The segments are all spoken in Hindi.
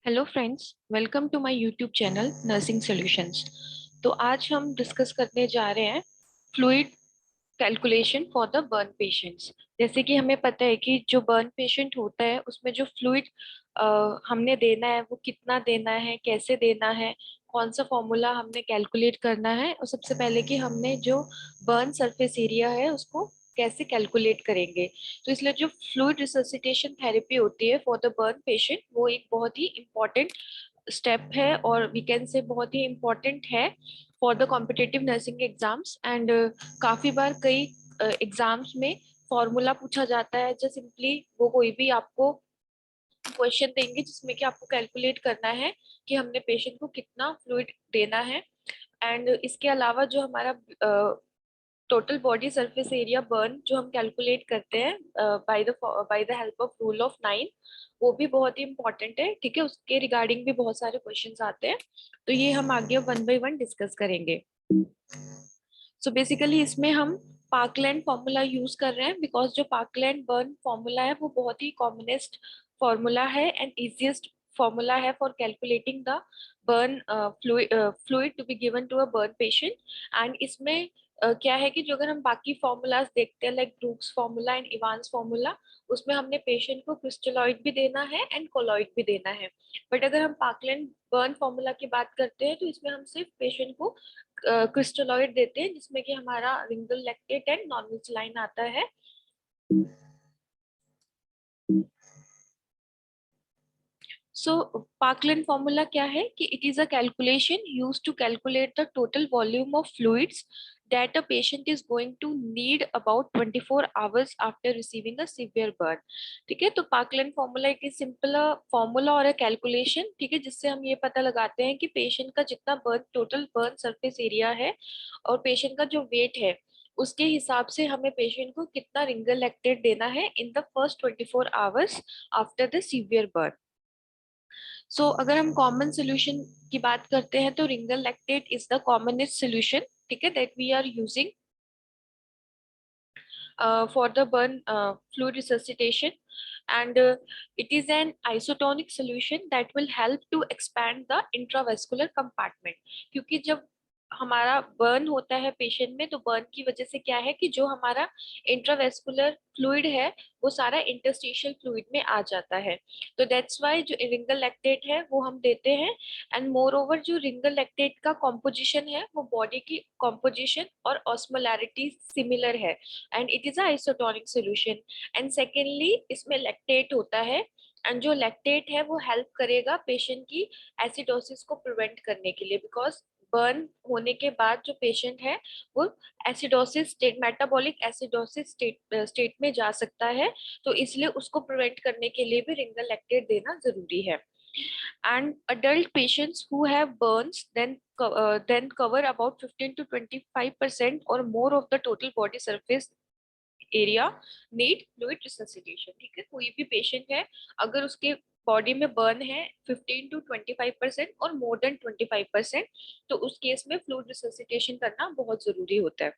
Hello friends, welcome to my YouTube channel nursing solutions. तो आज हम डिस्कस करने जा रहे हैं fluid calculation for the burn patients. जैसे कि हमें पता है कि जो बर्न पेशेंट होता है उसमें जो फ्लूइड हमने देना है वो कितना देना है, कैसे देना है, कौन सा फॉर्मूला हमने कैलकुलेट करना है, और सबसे पहले कि हमने जो बर्न सरफेस एरिया है उसको कैसे कैलकुलेट करेंगे। तो इसलिए जो फ्लूइड रिससिटेशन थेरेपी होती है फॉर द बर्न पेशेंट वो एक बहुत ही इम्पोर्टेंट स्टेप है, और वी कैन से बहुत ही इम्पोर्टेंट है for the competitive nursing exams. And काफी बार कई एग्जाम्स में फॉर्मूला पूछा जाता है, जो सिंपली वो कोई भी आपको क्वेश्चन देंगे जिसमें कि आपको कैलकुलेट करना है कि हमने पेशेंट को कितना फ्लूइड देना है। एंड इसके अलावा जो हमारा total body surface area burn जो हम कैलकुलेट करते हैं by the help of rule of 9, वो भी बहुत ही इंपॉर्टेंट है। ठीक है, उसके रिगार्डिंग भी बहुत सारे क्वेश्चंस आते हैं, तो ये हम आगे वन बाय वन डिस्कस करेंगे। सो बेसिकली इसमें हम पार्कलैंड फॉर्मूला यूज कर रहे हैं, बिकॉज जो पार्कलैंड बर्न फॉर्मूला है वो बहुत ही कॉमनेस्ट फॉर्मूला है एंड इजिएस्ट फॉर्मूला है for calculating the burn fluid to be given to a burn patient. And इसमें क्या है कि जो अगर हम बाकी फॉर्मूलाज देखते हैं like Brooks formula and Evans formula, उसमें हमने पेशेंट को क्रिस्टलॉइड भी देना है एंड कोलॉइड भी देना है। बट अगर हम पार्कलैंड बर्न फॉर्मूला की बात करते हैं तो इसमें हम सिर्फ पेशेंट को क्रिस्टलॉइड देते हैं, जिसमें कि हमारा Ringer lactate and normal saline आता है। सो पार्कलैंड फॉर्मूला क्या है कि it is a calculation used to calculate the total volume of fluids that a patient is going to need about 24 hours after receiving a severe burn। ठीक है, तो पार्कलैंड फॉर्मूला एक सिंपल फॉर्मूला और कैलकुलेशन, ठीक है, जिससे हम ये पता लगाते हैं कि पेशेंट का जितना burn total burn surface area है और पेशेंट का जो वेट है उसके हिसाब से हमें पेशेंट को कितना रिंगल लैक्टेट देना है in the first 24 hours after the severe burn. So अगर हम कॉमन सोल्यूशन की बात करते हैं तो Ringer lactate is the commonest solution, ठीक है, that we are using for the burn fluid resuscitation, and it is an isotonic solution that will help to expand the intravascular compartment। क्योंकि जब हमारा बर्न होता है पेशेंट में तो बर्न की वजह से क्या है कि जो हमारा इंट्रावेस्कुलर फ्लूइड है वो सारा इंटरस्टिशियल फ्लूइड में आ जाता है। तो दैट्स वाई जो रिंगल लैक्टेट है वो हम देते हैं। एंड मोर ओवर जो रिंगल लैक्टेट का कॉम्पोजिशन है वो बॉडी की कॉम्पोजिशन और ऑस्मोलैरिटी सिमिलर है, and it is a isotonic solution. And secondly इसमें लैक्टेट होता है, एंड जो लैक्टेट है वो हेल्प करेगा पेशेंट की एसिडोसिस को प्रिवेंट करने के लिए, बिकॉज बर्न होने के बाद जो पेशेंट है वो acidosis state, metabolic acidosis state में जा सकता है। तो इसलिए उसको प्रिवेंट करने के लिए भी रिंगल लैक्टेट देना जरूरी है। And adult patients who have burns then cover about 15 to 25% or more of the total body surface area need fluid resuscitation. ठीक है, कोई भी पेशेंट है अगर उसके बॉडी में बर्न है 15 to 25% और मोर देन 25%, तो उस केस में फ्लूइड रिससिटेशन करना बहुत जरूरी होता है।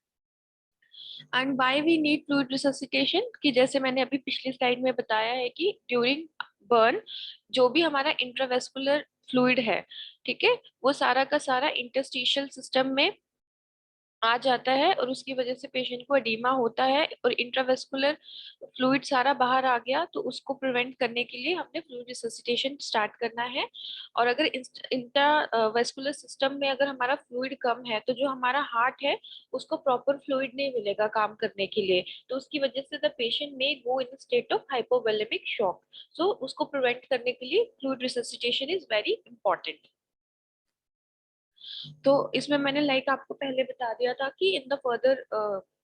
And why we need fluid resuscitation कि जैसे मैंने अभी पिछली स्लाइड में बताया है कि ड्यूरिंग बर्न जो भी हमारा इंट्रावेस्कुलर फ्लूइड है, ठीक है, वो सारा का सारा इंटरस्टिशियल सिस्टम में आ जाता है और उसकी वजह से पेशेंट को एडीमा होता है और इंट्रावेस्कुलर फ्लूइड सारा बाहर आ गया, तो उसको प्रिवेंट करने के लिए हमने फ्लूइड रिससिटेशन स्टार्ट करना है। और अगर इंट्रावेस्कुलर सिस्टम में अगर हमारा फ्लूइड कम है तो जो हमारा हार्ट है उसको प्रॉपर फ्लूइड नहीं मिलेगा काम करने के लिए, तो उसकी वजह से द पेशेंट में go in state of hypovolemic shock. So उसको प्रिवेंट करने के लिए fluid resuscitation is very important. तो इसमें मैंने लाइक आपको पहले बता दिया था कि in the further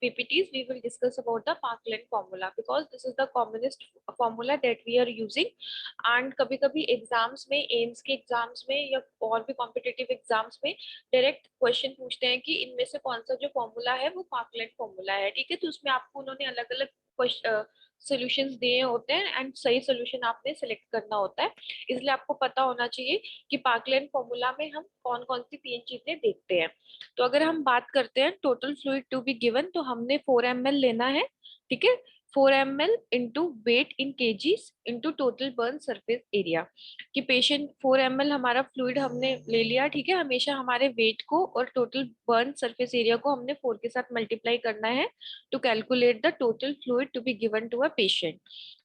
PPTs we will discuss about the Parkland formula because this is the commonest formula that we are using। and कभी कभी एग्जाम्स में, एम्स के एग्जाम्स में या और भी कॉम्पिटिटिव एग्जाम्स में डायरेक्ट क्वेश्चन पूछते हैं कि इनमें से कौन सा जो फॉर्मूला है वो पार्कलैंड फॉर्मूला है। ठीक है, तो उसमें आपको उन्होंने अलग अलग सॉल्यूशंस दिए होते हैं एंड सही सॉल्यूशन आपने सेलेक्ट करना होता है। इसलिए आपको पता होना चाहिए कि पार्कलैंड फॉर्मूला में हम कौन कौन सी तीन चीजें देखते हैं। तो अगर हम बात करते हैं total fluid to be given तो हमने 4 ml लेना है। ठीक है, 4 ml into weight in kgs into total burn surface area. कि पेशेंट 4 ml हमारा फ्लूइड हमने ले लिया, ठीक है, हमेशा हमारे वेट को और टोटल बर्न सरफेस एरिया को हमने 4 के साथ मल्टीप्लाई करना है to calculate the total fluid to be given to a patient.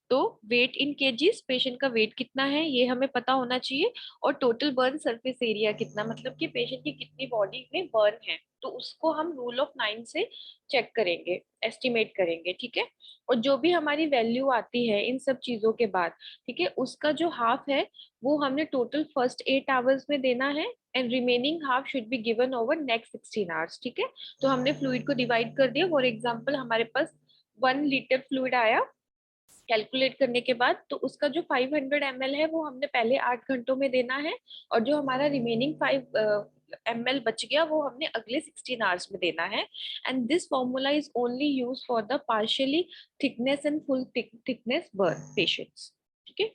तो वेट इन केजीज, पेशेंट का वेट कितना है ये हमें पता होना चाहिए, और टोटल बर्न सरफेस एरिया कितना, मतलब कि पेशेंट की कितनी बॉडी में बर्न है, तो उसको हम रूल ऑफ 9 से चेक करेंगे, एस्टिमेट करेंगे, ठीक है। और जो भी हमारी वैल्यू आती है इन सब चीजों के बाद, ठीक है, उसका जो हाफ है वो हमने टोटल फर्स्ट 8 आवर्स में देना है, and remaining half should be given over next 16 hours, ठीक है। तो हमने फ्लूइड को डिवाइड कर दिया। फॉर एग्जाम्पल हमारे पास 1 लीटर फ्लूइड आया कैलकुलेट करने के बाद, तो उसका जो 500 ml है वो हमने पहले 8 घंटों में देना है, और जो हमारा रिमेनिंग 5 ml बच गया वो हमने अगले 16 आवर्स में देना है। And this formula is only use for the partially thickness and full thickness burn patients, ठीक है।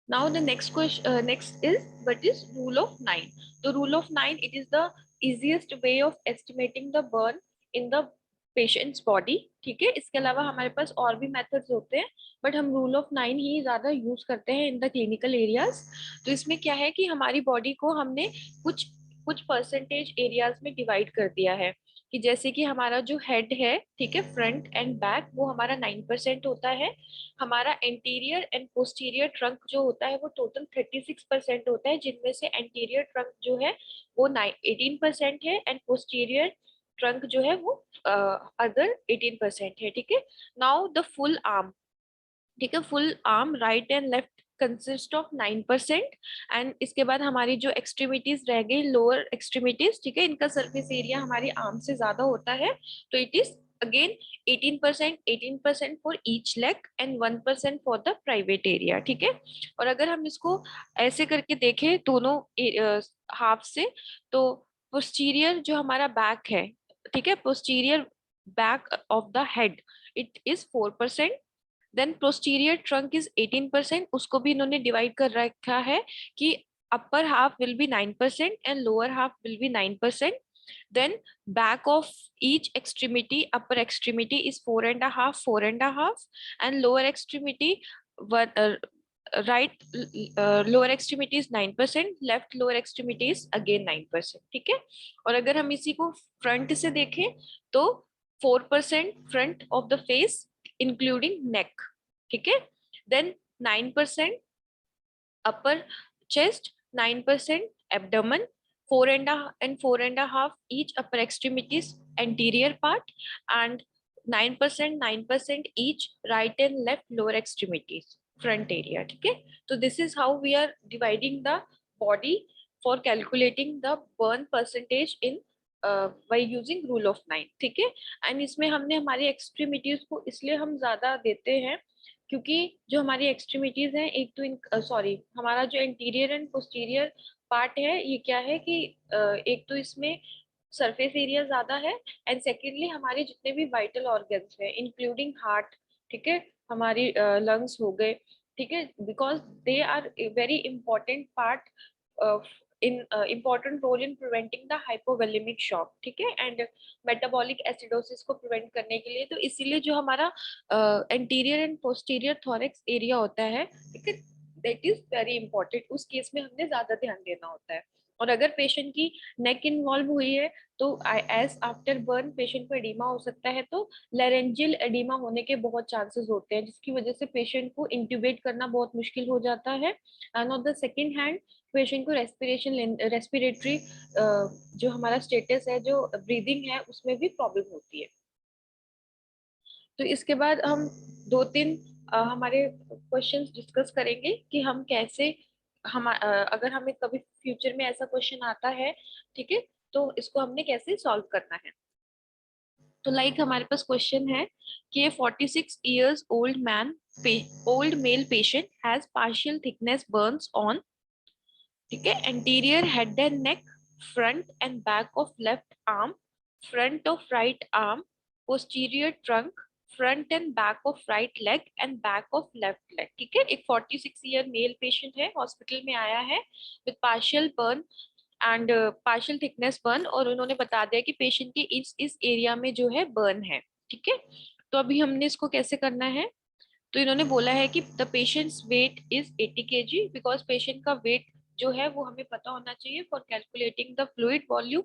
Now the next question, next is what is rule of 9? The rule of 9, it is the easiest way of estimating the burn in the patient's body, ठीक है। इसके अलावा हमारे पास और भी मेथड्स होते हैं, बट हम रूल ऑफ 9 ही ज्यादा यूज करते हैं इन द क्लिनिकल एरियाज। तो इसमें क्या है कि हमारी बॉडी को हमने कुछ कुछ परसेंटेज एरियाज में डिवाइड कर दिया है, कि जैसे कि हमारा जो हेड है, ठीक है, फ्रंट एंड बैक, वो हमारा 9% होता है। हमारा एंटीरियर एंड पोस्टीरियर ट्रंक जो होता है वो टोटल 36% होता है, जिनमें से एंटीरियर ट्रंक जो है वो 18% है, एंड पोस्टीरियर ट्रंक जो है वो अदर 18% है, ठीक है। नाउ द फुल आर्म, ठीक है, full arm right and left consist of 9%। And इसके बाद हमारी जो एक्सट्रीमिटीज रह गई, लोअर एक्सट्रीमिटीज, ठीक है, इनका सरफेस एरिया हमारी आर्म से ज्यादा होता है, तो it is again 18%, 18% for each leg and 1% for the private area, ठीक है। और अगर हम इसको ऐसे करके देखें दोनों हाफ से, तो पोस्टीरियर जो हमारा बैक है, ठीक है, posterior back of the head, it is 4%। Then posterior trunk is 18%, उसको भी इन्होंने डिवाइड कर रखा है कि upper half will be 9% and lower half will be 9%। Then back of each extremity, upper extremity is 4.5, 4.5, and lower extremity right, lower extremity is 9%, left lower extremity is again 9%, ठीक है। और अगर हम इसी को फ्रंट से देखें तो 4% front of the face including neck, ठीक है। Then 9% upper chest, 9% abdomen, 4.5 each upper extremities anterior part, and 9% each right and left lower extremities front area, ठीक है। तो this is how we are dividing the body for calculating the burn percentage in by using rule of 9, ठीक है। एंड इसमें हमने हमारी एक्सट्रीमिटीज को इसलिए हम ज्यादा देते हैं क्योंकि जो हमारी एक्सट्रीमिटीज हैं, एक तो इन सॉरी हमारा जो इंटीरियर एंड पोस्टीरियर पार्ट है, ये क्या है कि एक तो इसमें सरफेस एरिया ज्यादा है, एंड सेकेंडली हमारे जितने भी वाइटल ऑर्गन्स हैं इंक्लूडिंग हार्ट, ठीक है, हमारी लंग्स हो गए, ठीक है, because they are very important part in important role in preventing the hypovolemic shock, ठीक है, एंड मेटाबॉलिक एसिडोसिस को प्रिवेंट करने के लिए। तो इसीलिए जो हमारा anterior and posterior thorax area होता है, ठीक है, दैट इज वेरी इंपॉर्टेंट, उस केस में हमने ज्यादा ध्यान देना होता है। और अगर पेशेंट की नेक इन्वॉल्व हुई है तो एज आफ्टर बर्न पेशेंट को एडिमा हो सकता है, तो लेरेंजियल एडिमा होने के बहुत चांसेस होते हैं, जिसकी वजह से पेशेंट को इंट्यूबेट करना बहुत मुश्किल हो जाता है। And on the second hand patient को रेस्पिरेटरी जो हमारा स्टेटस है, जो ब्रीदिंग है, उसमें भी प्रॉब्लम होती है। तो इसके बाद हम 2-3 हमारे क्वेश्चंस डिस्कस करेंगे कि हम कैसे हम अगर हमें कभी फ्यूचर में ऐसा क्वेश्चन आता है, ठीक है, तो इसको हमने कैसे सॉल्व करना है। तो लाइक हमारे पास क्वेश्चन है कि 46 years old man old male patient has partial thickness burns on, ठीक है, anterior head and neck, front and back of left arm, front of right arm, posterior trunk, front and back of right leg and back of left leg, ठीक है। एक 46 ईयर मेल पेशेंट है, हॉस्पिटल में आया है with partial burn and partial thickness burn, और उन्होंने बता दिया कि पेशेंट के इस एरिया में जो है बर्न है, ठीक है। तो अभी हमने इसको कैसे करना है, तो इन्होंने बोला है कि the patient's weight is 80 kg, because patient का वेट जो है वो हमें पता होना चाहिए for calculating the fluid volume,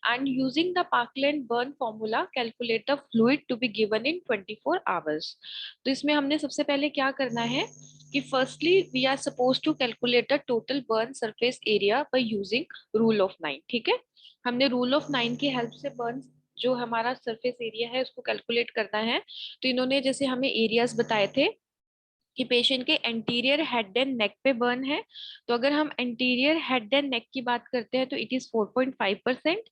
and using the Parkland burn formula calculate the fluid to be given in 24 hours. तो इसमें हमने सबसे पहले क्या करना है कि firstly we are suppose to calculate the total burn surface area by using rule of 9। ठीक है, हमने रूल ऑफ 9 की हेल्प से बर्न जो हमारा सरफेस एरिया है उसको कैलकुलेट करना है। तो इन्होंने जैसे हमें एरियाज बताए थे कि पेशेंट के एंटीरियर हेड एंड नेक पे बर्न है, तो अगर हम एंटीरियर हेड एंड नेक की बात करते हैं तो it is 4.5%।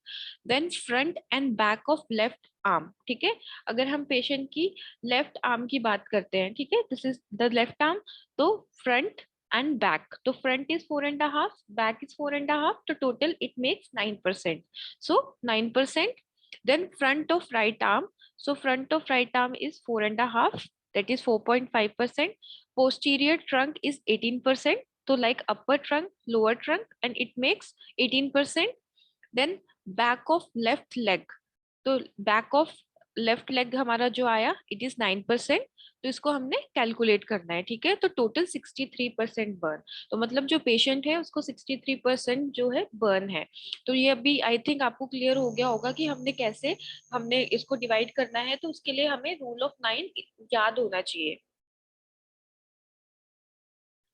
Then front and back of left arm, ठीक है, अगर हम पेशेंट की लेफ्ट आर्म की बात करते हैं, ठीक है, this is the left arm, तो फ्रंट एंड बैक, तो फ्रंट इज 4.5, बैक इज 4.5, तो total it makes 9%, so 9%। Then front of right arm, so front of right arm is 4.5, that is 4.5%. Posterior trunk is 18%, so like upper trunk, lower trunk, and it makes 18%. Then back of left leg, तो back of लेफ्ट लेग हमारा जो आया इट इज 9%, तो इसको हमने कैलकुलेट करना है। ठीक है, तो टोटल 63% बर्न, तो मतलब जो पेशेंट है उसको 63% जो है बर्न है। तो ये अभी आई थिंक आपको क्लियर हो गया होगा कि हमने कैसे हमने इसको डिवाइड करना है, तो उसके लिए हमें रूल ऑफ 9 याद होना चाहिए।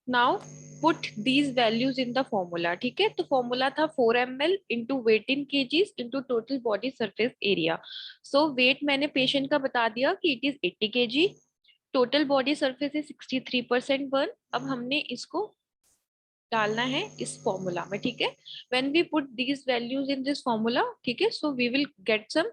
Now put these values in the formula. ठीक है, तो फॉर्मूला था 4 ml into weight in kgs into total body surface area. So weight मैंने पेशेंट का बता दिया कि it is 80 kg, total body surface is 63% burn. अब हमने इसको डालना है इस फॉर्मूला में। ठीक है, when we put these values in this formula, ठीक है, so we will get some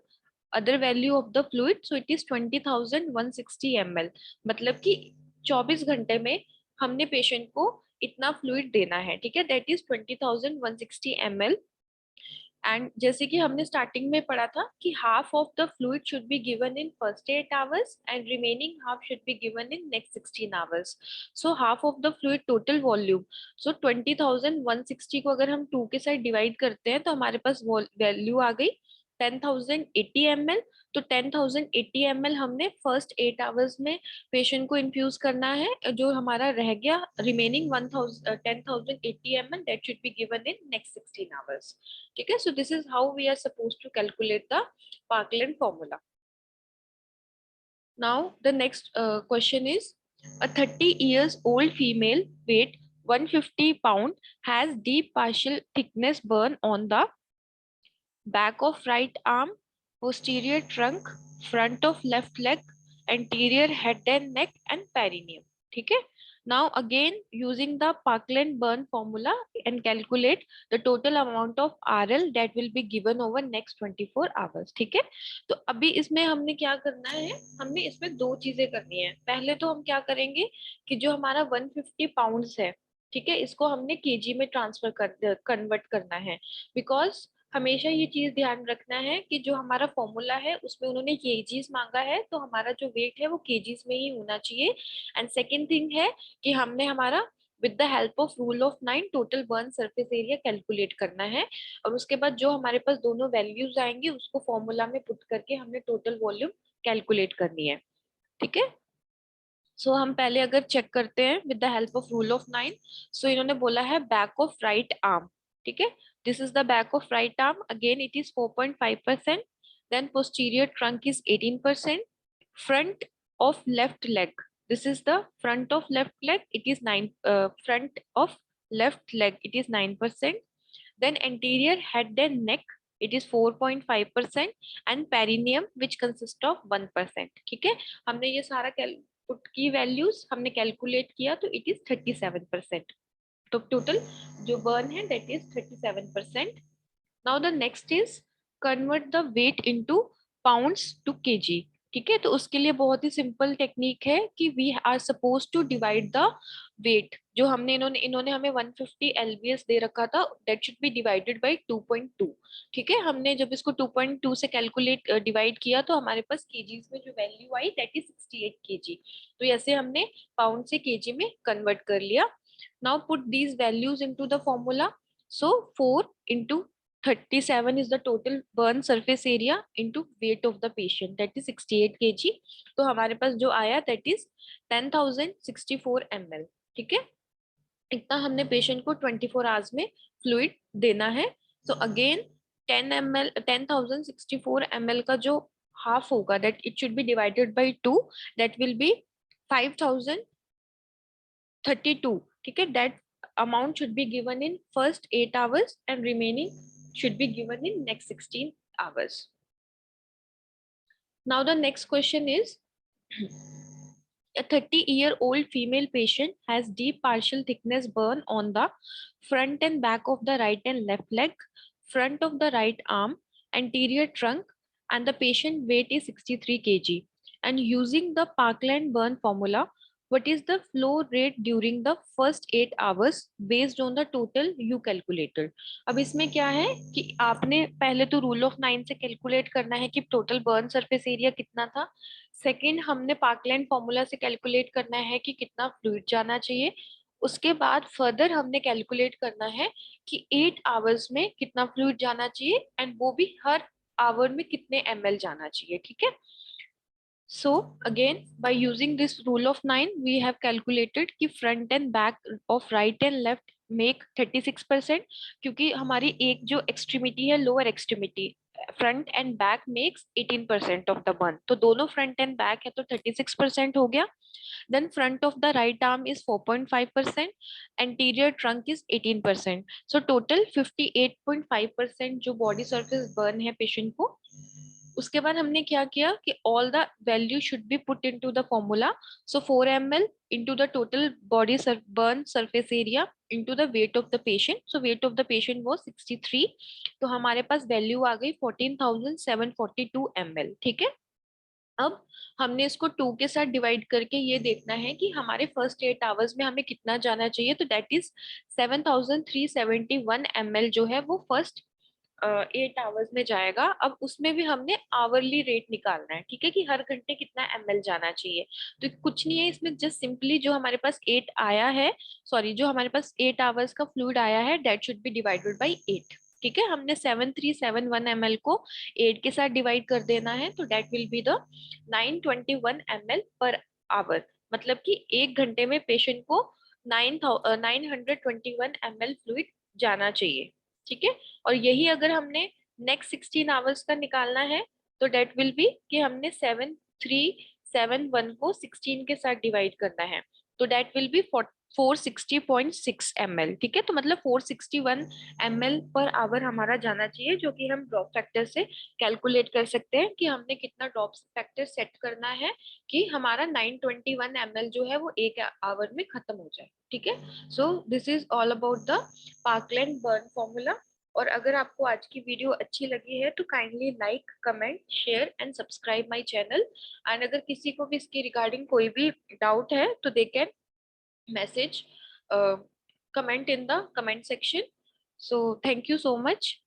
other value of the fluid, so it is 20,160 ml, मतलब कि 24 घंटे में हमने पेशेंट को इतना फ्लूइड देना है। ठीक है, दैट इज 20,160 ml। एंड जैसे कि हमने स्टार्टिंग में पढ़ा था कि half of the fluid should be given in first 8 hours and remaining half should be given in next 16 hours. So half of the fluid total volume, so 20,160 को अगर हम 2 के साथ डिवाइड करते हैं तो हमारे पास वैल्यू आ गई 10,080 ml। तो 10,080 ml हमने फर्स्ट 8 आवर्स में पेशेंट को इन्फ्यूज करना है। जो हमारा रह गया remaining 10,080 ml that should be given in next 16 hours. ठीक है, so this is how we are suppose to calculate the Parkland formula. Now the next question is, a 30 years old female, weight 150 pound, has deep partial thickness burn on the back of right arm, posterior trunk, front of left leg, anterior head and neck, and perineum. ठीक है, now again using the Parkland burn formula and calculate the total amount of RL that will be given over next 24 hours. ठीक है, तो अभी इसमें हमने क्या करना है, हमने इसमें दो चीजें करनी है। पहले तो हम क्या करेंगे कि जो हमारा 150 पाउंड्स है, ठीक है, इसको हमने केजी में ट्रांसफर कर कन्वर्ट करना है। बिकॉज हमेशा ये चीज ध्यान रखना है कि जो हमारा फॉर्मूला है उसमें उन्होंने केजीज मांगा है, तो हमारा जो वेट है वो केजीज में ही होना चाहिए। एंड सेकेंड थिंग है कि हमने हमारा with the help of rule of 9 total burn surface area calculate करना है, और उसके बाद जो हमारे पास दोनों वैल्यूज आएंगी उसको फॉर्मूला में पुट करके हमने टोटल वॉल्यूम कैलकुलेट करनी है। ठीक है, सो हम पहले अगर चेक करते हैं with the help of rule of 9, सो इन्होंने बोला है बैक ऑफ राइट आर्म। ठीक है, this is the back of right arm, again it is 4.5%। Then posterior trunk is 18%। Front of left leg, this is the front of left leg, it is 9 front of left leg it is 9%। then anterior head and neck it is 4.5%, and perineum which consists of 1%। ठीक है, हमने ये सारा पुट की वैल्यूज हमने कैलकुलेट किया तो इट इज 37%। तो टोटल जो बर्न है that is 37%। Now the next is convert the weight into pounds to KG. ठीक है, तो उसके लिए बहुत ही सिंपल टेक्निक है कि we are suppose to divide the weight, जो हमने इन्होंने इन्होंने हमें 150 lbs दे रखा था, that should B divided by 2.2। ठीक है, हमने जब इसको 2.2 से कैलकुलेट डिवाइड किया तो हमारे पास केजीज में जो value I that is 68 kg। तो ऐसे हमने पाउंड से केजी में कन्वर्ट कर लिया। Now put these values into the formula. So 4 into 37 is the total burn surface area into weight of the patient, that is 68 kg. तो हमारे पास जो आया that is 10,064 ml. ठीक है, इतना हमने पेशेंट को 24 आवर्स में फ्लूइड देना है. सो अगेन 10,064 ml का जो हाफ होगा that it should be divided by 2, that will be 5,032. ठीक है, that amount should be given in first 8 hours and remaining should be given in next 16 hours. Now the next question is, a 30-year-old female patient has deep partial thickness burn on the front and back of the right and left leg, front of the right arm, anterior trunk, and the patient weight is 63 kg. And using the Parkland burn formula, what is the flow rate during the first 8 hours based on the total you calculated? अब इसमें क्या है कि आपने पहले तो रूल ऑफ 9 से कैलकुलेट करना है कि टोटल बर्न सरफेस एरिया कितना था. सेकेंड, हमने पार्कलैंड फॉर्मूला से कैलकुलेट करना है कि कितना फ्लूइड जाना चाहिए. उसके बाद फर्दर हमने कैलकुलेट करना है कि 8 आवर्स में कितना फ्लूइड जाना चाहिए एंड वो भी हर आवर में कितने ml जाना चाहिए. ठीक है, so again by using this rule of 9 we have calculated कि front and back of right and left make 36%, क्योंकि हमारी एक जो एक्सट्रीमिटी है lower extremity, front and back makes 18% of the burn, तो दोनों फ्रंट एंड बैक है तो 36% हो गया. Then front of the right arm is 4.5%, anterior trunk is 18%, so total 58.5% जो body surface burn है पेशेंट को. उसके बाद हमने क्या किया कि all the value should be put into the formula. So 4 ml into the total body burn surface area into the weight of the patient. So weight of the patient was 63. तो हमारे पास वैल्यू आ गई 14,742 ml. ठीक है, अब हमने इसको 2 के साथ डिवाइड करके ये देखना है कि हमारे फर्स्ट 8 आवर्स में हमें कितना जाना चाहिए. तो दैट इज 7,371 ml जो है वो फर्स्ट 8 आवर्स में जाएगा. अब उसमें भी हमने आवरली रेट निकालना है. ठीक है, कि हर घंटे कितना ml जाना चाहिए. तो कुछ नहीं है इसमें, जस्ट सिंपली जो हमारे पास 8 आया है, सॉरी जो हमारे पास 8 आवर्स का फ्लूइड आया है that should B divided by 8. ठीक है, हमने 7,371 ml को 8 के साथ डिवाइड कर देना है, तो that will be the 921 ml per hour. मतलब कि एक घंटे में पेशेंट को 921 ml फ्लूइड जाना चाहिए. ठीक है, और यही अगर हमने नेक्स्ट 16 आवर्स का निकालना है तो डेट विल बी कि हमने 7,371 को 16 के साथ डिवाइड करना है, तो डेट विल बी 460.6 ml. ठीक है, तो मतलब 461 ml पर आवर हमारा जाना चाहिए, जो कि हम ड्रॉप फैक्टर से कैलकुलेट कर सकते हैं कि हमने कितना ड्रॉप फैक्टर सेट करना है कि हमारा 921 ml जो है वो एक आवर में खत्म हो जाए. ठीक है, so this is all about the Parkland burn formula. और अगर आपको आज की वीडियो अच्छी लगी है तो kindly like, comment, share and subscribe my channel. And अगर किसी को भी इसके रिगार्डिंग कोई भी डाउट है तो they can message, comment in the comment section. So thank you so much.